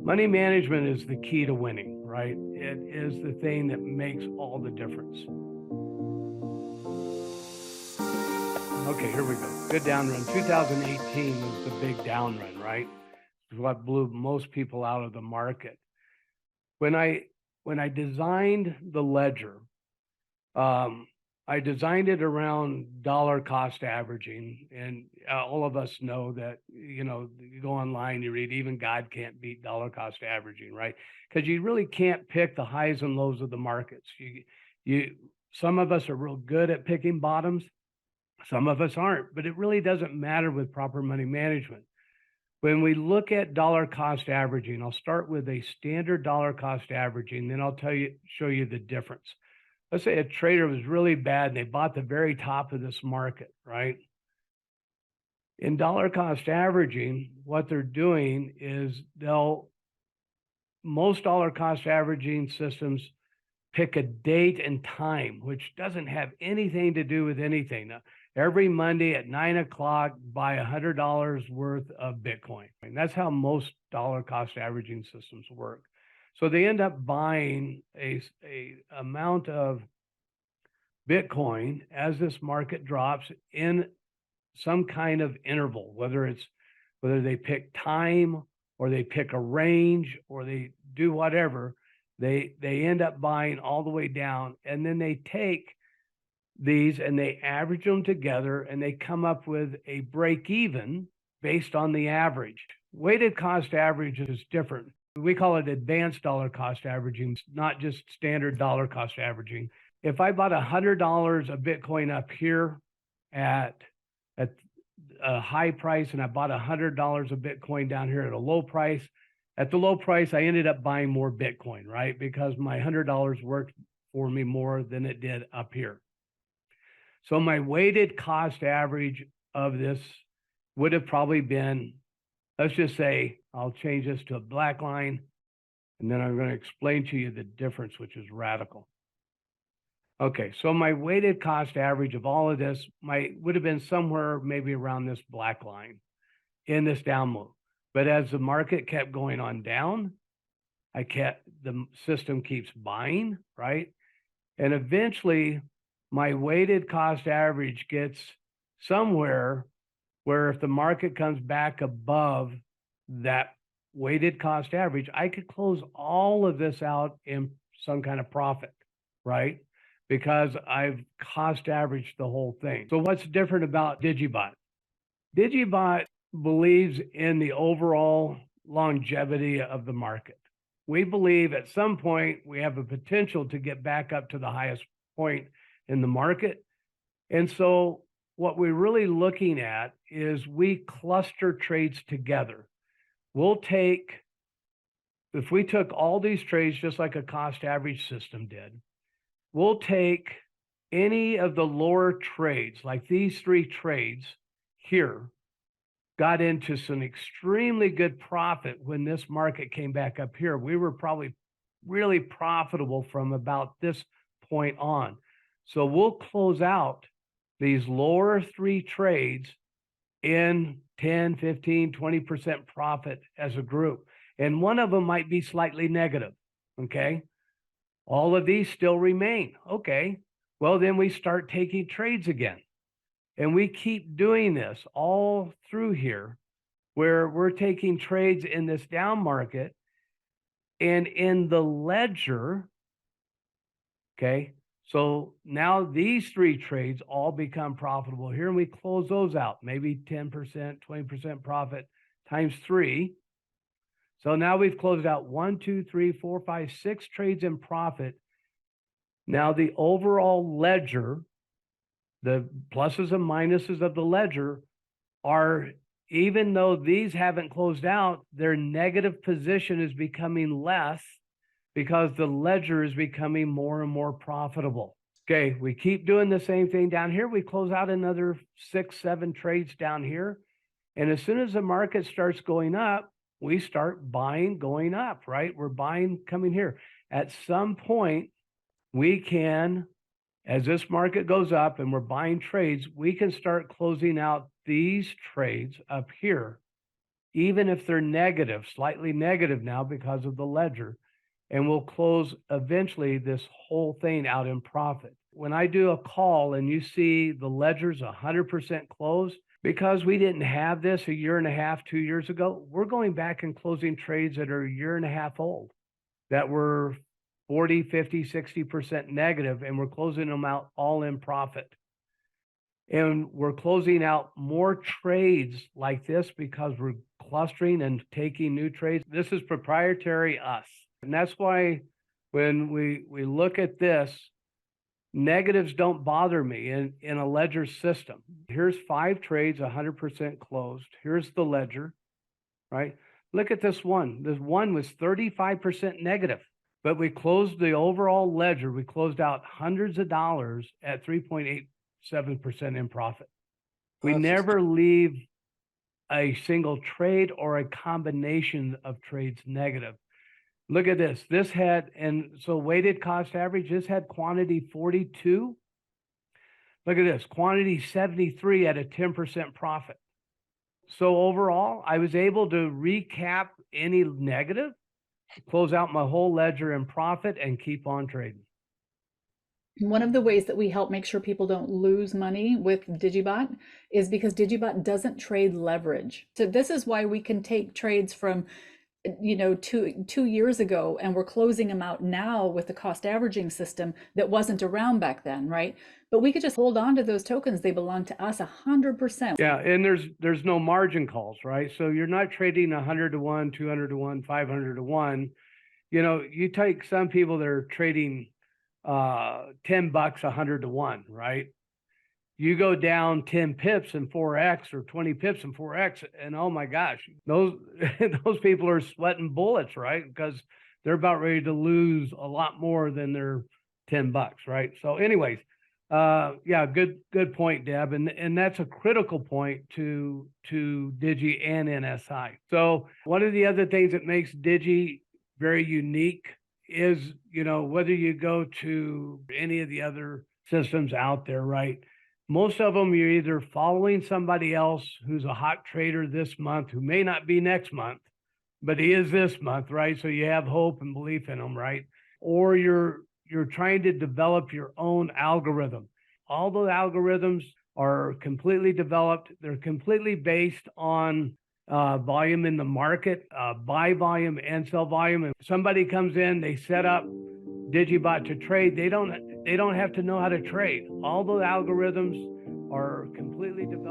Money management is the key to winning, right? It is the thing that makes all the difference. Okay, here we go. Good down run. 2018 was the big down run, right? It's what blew most people out of the market. When I designed the ledger, I designed it around dollar cost averaging, and all of us know that, you go online, you read, even God can't beat dollar cost averaging, right? Because you really can't pick the highs and lows of the markets. Some of us are real good at picking bottoms, some of us aren't, but it really doesn't matter with proper money management. When we look at dollar cost averaging, I'll start with a standard dollar cost averaging, then show you the difference. Let's say a trader was really bad and they bought the very top of this market, right? In dollar cost averaging, what they're doing is most dollar cost averaging systems pick a date and time, which doesn't have anything to do with anything. Now, every Monday at 9 o'clock, buy $100 worth of Bitcoin. And that's how most dollar cost averaging systems work. So they end up buying a amount of Bitcoin as this market drops in some kind of interval, whether they pick time or they pick a range or they do whatever, they end up buying all the way down, and then they take these and they average them together and they come up with a break even based on the average. Weighted cost average is different. We call it advanced dollar cost averaging, not just standard dollar cost averaging. If I bought $100 of Bitcoin up here at a high price, and I bought $100 of Bitcoin down here at a low price, at the low price, I ended up buying more Bitcoin, right? Because my $100 worked for me more than it did up here. So my weighted cost average of this would have probably been, let's just say, I'll change this to a black line, and then I'm going to explain to you the difference, which is radical. Okay, so my weighted cost average of all of this would have been somewhere maybe around this black line in this down move. But as the market kept going on down, the system keeps buying, right? And eventually my weighted cost average gets somewhere where if the market comes back above that weighted cost average, I could close all of this out in some kind of profit, right? Because I've cost averaged the whole thing. So what's different about digieBot? digieBot believes in the overall longevity of the market. We believe at some point we have a potential to get back up to the highest point in the market. And so what we're really looking at is we cluster trades together. If we took all these trades just like a cost average system did, we'll take any of the lower trades, like these three trades here, got into some extremely good profit when this market came back up here. We were probably really profitable from about this point on. So we'll close out these lower three trades in 10, 15, 20% profit as a group. And one of them might be slightly negative, okay? All of these still remain. Okay, well, then we start taking trades again. And we keep doing this all through here where we're taking trades in this down market and in the ledger, okay? So now these three trades all become profitable here, and we close those out, maybe 10%, 20% profit times 3. So now we've closed out 1, 2, 3, 4, 5, 6 trades in profit. Now the overall ledger, the pluses and minuses of the ledger are, even though these haven't closed out, their negative position is becoming less because the ledger is becoming more and more profitable. Okay, we keep doing the same thing down here. We close out another 6, 7 trades down here. And as soon as the market starts going up, we start buying going up, right? We're buying coming here. At some point, we can, as this market goes up and we're buying trades, we can start closing out these trades up here even if they're negative, slightly negative now because of the ledger, and we'll close eventually this whole thing out in profit. When I do a call and you see the ledger's 100% closed, because we didn't have this a year and a half, 2 years ago, we're going back and closing trades that are a year and a half old that were 40, 50, 60% negative, and we're closing them out all in profit. And we're closing out more trades like this because we're clustering and taking new trades. This is proprietary us. And that's why when we look at this, negatives don't bother me in a ledger system. Here's 5 trades, 100% closed. Here's the ledger, right? Look at this one. This one was 35% negative, but we closed the overall ledger. We closed out hundreds of dollars at 3.87% in profit. We never leave a single trade or a combination of trades negative. Look at this. This had, and so weighted cost average, this had quantity 42. Look at this, quantity 73 at a 10% profit. So overall, I was able to recap any negative, close out my whole ledger in profit, and keep on trading. One of the ways that we help make sure people don't lose money with digieBot is because digieBot doesn't trade leverage. So this is why we can take trades from, you know, two years ago, and we're closing them out now with the cost averaging system that wasn't around back then, right? But we could just hold on to those tokens. They belong to us 100%. Yeah, and there's no margin calls, right? So you're not trading 100 to 1, 200 to 1, 500 to 1. You know, you take some people that are trading $10, 100 to 1, right? You go down 10 pips and 4x or 20 pips and 4x, and oh my gosh, those those people are sweating bullets, right? Because they're about ready to lose a lot more than their $10, right? So anyways, yeah, good point, Deb. And that's a critical point to Digi and NSI. So one of the other things that makes Digi very unique is, you know, whether you go to any of the other systems out there, right? Most of them, you're either following somebody else who's a hot trader this month, who may not be next month, but he is this month, right? So you have hope and belief in them, right? Or you're trying to develop your own algorithm. All those algorithms are completely developed. They're completely based on volume in the market, buy volume and sell volume. And somebody comes in, they set up digieBot to trade. They don't have to know how to trade. All the algorithms are completely developed.